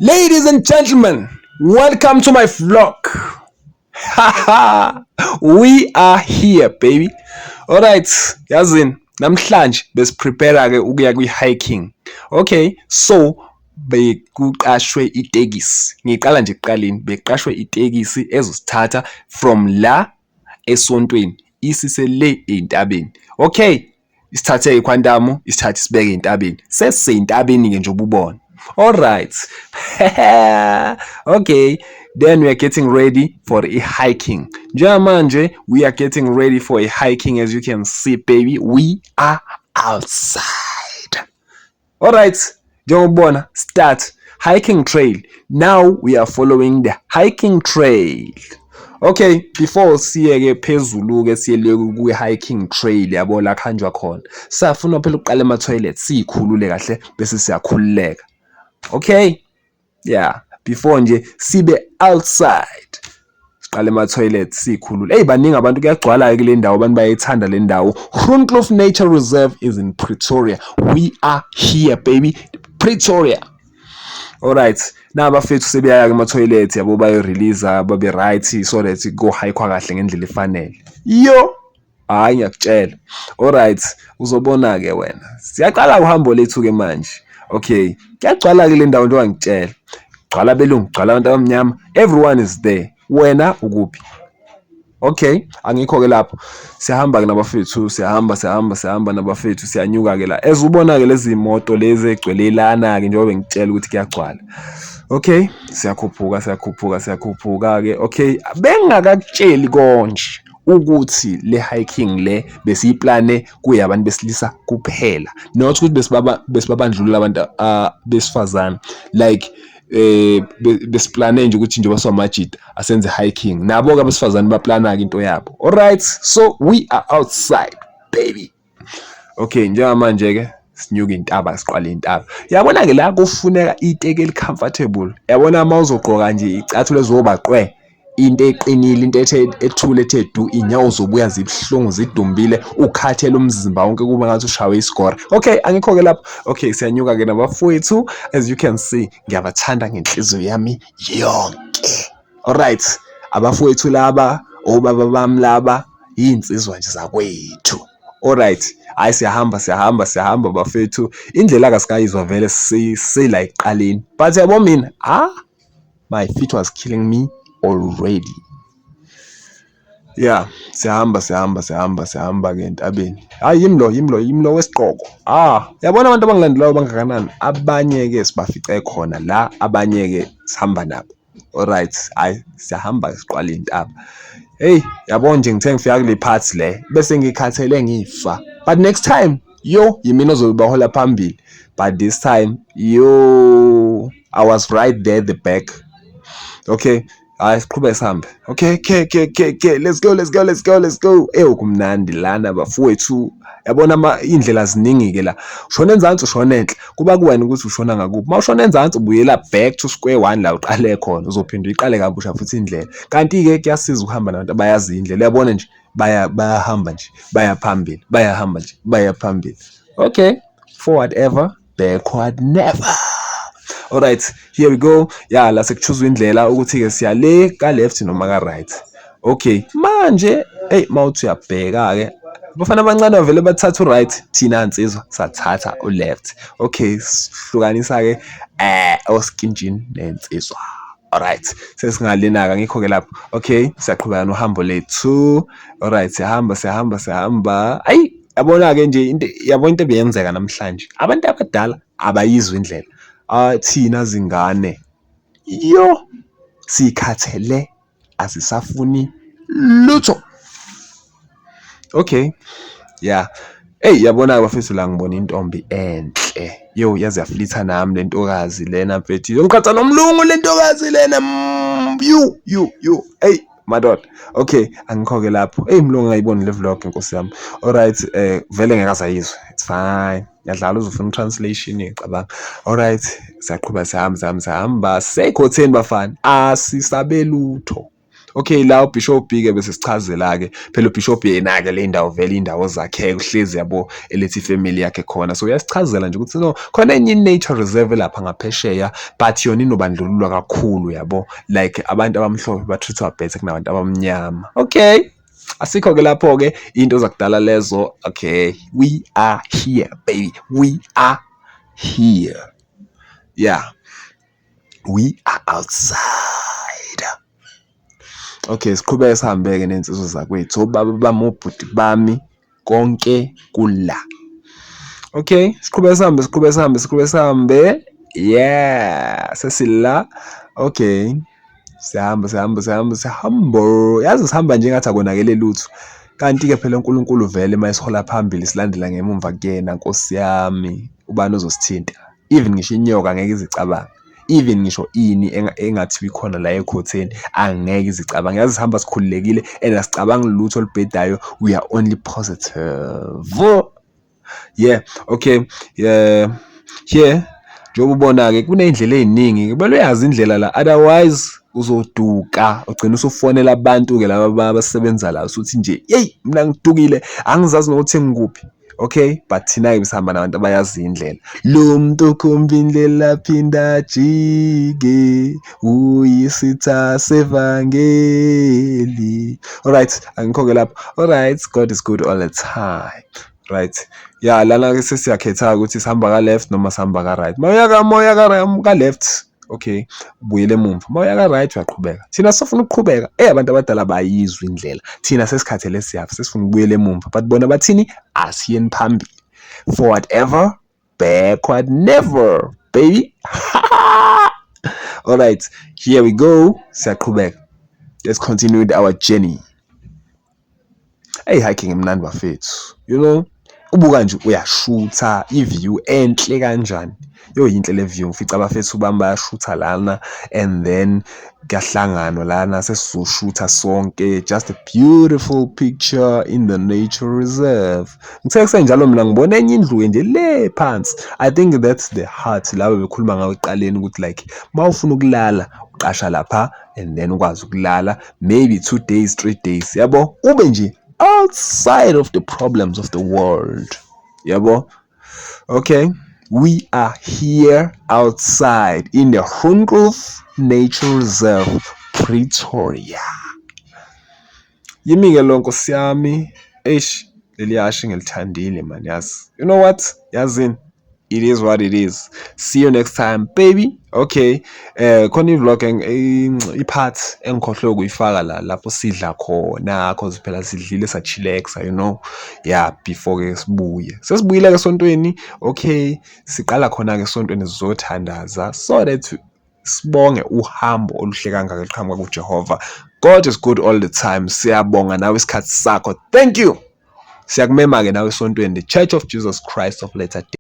Ladies and gentlemen, welcome to my vlog. We are here, baby. Alright, yazini, namhlanje besiprepare ke ukuya kwi-hiking. Okay, so bekuqashwe itekisi. Ngiqala nje ekuqaleni, bekuqashwe itekisi ezosithatha from la esontweni isise le ey'ntabeni. Okay, isithathe eKhwantamu, isithathe isibeke ey'ntabeni. Sesisey'ntabeni-ke nje ububona. All right. Okay. Then we are getting ready for a hiking. Njengamanje, we are getting ready for a hiking. As you can see, baby, we are outside. All right. Njengobona, start hiking trail. Now we are following the hiking trail. Okay, before siye-ke phezulu-ke siyele kwi-hiking trail yabo la kuhanjwa khona. Safuna phela ukuqala ama-toilet siyikhulule kahle bese siyakhululeka. Okay, yeah, before nje sibe outside siqale ama-toilet sikhulule. Baningi abantu kuyagcwala kule ndawo, abantu bayayithanda le ndawo. Groenkloof Nature Reserve is in Pretoria. We are here, baby. Pretoria. Alright, na abafethu sebeyaya kuma-toilet yabo bayo-release babe right so that go hike kahle ngendlela efanele. Yo, hayi ngiyakutshela. Alright, uzobona-ke wena. Siyaqala uhambo lethu-ke manje. Okay, kuyagcwala ke le ndawo njengoba ngitshela. Gcwala abelungu, gcwala abantu abamnyama. Everyone is there. Wena ukuphi? Okay, angikho-ke lapho. Siyahamba-ke nabafethu, siyahamba nabafethu, siyanyuka-ke la. As ubona-ke lezi moto lezi egcwelelana-ke njengoba ngitshela ukuthi kuyagcwala. Okay, siyakhuphuka-ke. Okay, bengingakakutsheli konje ukuthi le hiking le besiyiplane kuyabantu besilisa kuphela. Not ukuthi besibabandlulula abantu besifazane. Like besiplane nje ukuthi njengoba siwamajida asenze hiking. Nabo-ke abesifazane baplana-ke into yabo. Alright, so we are outside, baby. Okay, njengamanje-ke sinyuka intaba, siqwala intaba. Yabona-ke la kufuneka iteki eli-comfortable. Yabona uma uzogqoka nje icathulo ezobaqwe, into eqinile, into ethule ethe du, inyawo zobuya zibuhlungu zidumbile, ukhathele umzimba wonke kuba ngathi ushawe isigora. Okay, angikho-ke lapho. Okay, siyanyuka-ke nabafowethu. As you can see, ngiyabathanda ngenhliziyo yami yonke. Alright, abafowethu laba, obaba bami laba, iy'nsizwa nje zakwethu. Alright, hayi siyahamba bafethu. Indlela kasikayizwa vele sila ekuqaleni. But yabo mina, my feet was killing me already. Yeah, siyahamba-ke entabeni. Hayi yimlo wesiqoko. Yabona abantu abangilandelayo bangakanani? Abanye-ke sibafice khona la, abanye-ke sihamba nabo. Alright, hayi siyahamba siqwala intaba. Hey, yabona nje ngithe ngifika kule part le bese ngikhathele ngifa. But next time, yo, yimina ozobahola phambili. But this time, yo, I was right there at the back. Okay, hayi siqhubeke sihambe. Okay, let's go. Kumnandi lana bafowethu. Yabona indlela ziningi-ke la. Ushona enzansi, ushona enhle. Kuba kuwena ukuthi ushona ngakuphi. Uma ushona enzansi ubuyela back to square one la uqale khona. Uzophinda uyiqale kabusha futhi indlela. Kanti-ke kuyasiza ukuhamba nabantu abayazi indlela. Yabona nje bayahamba nje, baya phambili. Okay, forward ever, backward never. Alright, here we go. Yeah, la sekuchuzwa indlela ukuthi-ke siya le ka left noma ka right. Okay, manje mawuthi uyabheka-ke abafana abancane bavele bathatha u-right, thina nsizwa sathatha u-left. Okay, sihlukanisa-ke oskinjini nensizwa. Alright, sesingalena-ke ngikho-ke lapho. Okay, siyaqhubeka nohambo lethu. Alright, siyahamba. Yabona-ke nje yabona into ebeyenzeka namhlanje. Abantu abadala abayizwa indlela. Thina zingane, yo, sikhathele, asisafuni lutho. Okay, yeah. Yabona bafethu la ngibona intombi enhle. Yo, yazi yaflitha nami lentokazi lena mfethu. Ngicatha nomlungu lentokazi lena. You. Madoda. Okay, angikho-ke lapho. Mlungu ngayiboni le vlog Nkosi yami. Alright, vele ngeke azayizwe. It's fine. Yadlala uzofuna translation ngicabanga. Alright, siyaqhubeka sihamba. Sekhotheni bafana. Asisabe lutho. Okay, la uBishop ke bese sichazela ke phela uBishop yena ke le ndawo vele indawo zakhe uhlezi yabo elethi family yakhe khona, so uyasichazela nje ukuthi no khona enye nature reserve lapha ngaphesheya but yona inobandlululwa kakhulu yabo, like abantu abamhlophe ba-treatwa better kunabantu abamnyama. Okay, asikho ke lapho ke into zakudala lezo. Okay, we are here baby, we are here, yeah, we are outside. Okay, siqhubeke sihambeke nensizwa zakwethu, obaba bami, obhuti bami, konke kula. Okay, siqhubeke sihambe. Yeah, sesila. Okay, sihamba. Yazi sihamba nje ngathi akonakele lutho. Kanti ke phela uNkulunkulu vele mayisihola phambili silandela ngemumva kuyena. Nkosi yami, ubani ozosithinta? Even ngisho inyoka angeke izicabanga. Even ngisho ini engathi ikhona la ekhotheni angeke izicabanga. Yazi sihamba sikhululekile and asicabangi lutho olubhedayo. We are only positive. Yeah, okay. Yeah. Njengoba ubona ke kuney'ndlela ey'ningi. Kumele uyazi indlela la, otherwise uzoduka ugcina usufonela abantu ke laba abasebenza la usuthi nje yeyi mina ngidukile angizazi nokuthi ngikuphi. Okay, but thina-ke besihamba nabantu abayazi indlela. Lo muntu ukhomba indlela phinda jike uyisitha sevangeli. Alright, angikho-ke lapho. Alright, God is good all the time. Right, yeah, lana ke sesiyakhetha ukuthi sihamba ka left noma sihamba ka right. Moya ka left, okay, ubuyele emumva. Moya ka right uyaqhubeka. Thina sifuna ukuqhubeka. Abantu abadala bayizwa indlela. Thina sesikhathele siyafa, sesifuna ukubuyela emumva. But bona bathini? Asiyeni phambili. Forward ever, backward never, baby. All right, here we go. Siyaqhubeka. Let's continue with our journey. Hey, hiking imnandi bafethu. You know, ubuka nje uyashutha iview enhle kanjani. Yo yinhle le view, ngifica abafethu bami bayashutha lana and then kuyahlanganwa lana sesizoshutha sonke. Just a beautiful picture in the nature reserve. Ngithe kusenjalo mina ngibona enye indlu nje le phansi. I think that's the heart laba bekhuluma ngawo eqaleni ukuthi like mawufuna ukulala uqasha lapha and then ukwazi ukulala maybe 2 days 3 days, yabo, ube nje outside of the problems of the world. Yabo. Okay, we are here outside in the Groenkloof Nature Reserve, Pretoria. Yimi ke lo nkosi yami, leliyashi ngilithandile man, yazi. You know what? Yazini, it is what it is. See you next time, baby. Okay, khona i-vlog i-part engikhohlwe ukuyifaka lapho sidla khona cause phela sidlile sachillaxa, you know. Yeah, before ke sibuye. Sesibuyile ke esontweni. Okay, siqala khona ke esontweni sizothandaza so that sibonge uhambo oluhle kangaka eliqhamuka kuJehova. God is good all the time. Siyabonga nawe isikhathi sakho. Thank you. Siyakumema ke nawe esontweni, the Church of Jesus Christ of Latter-day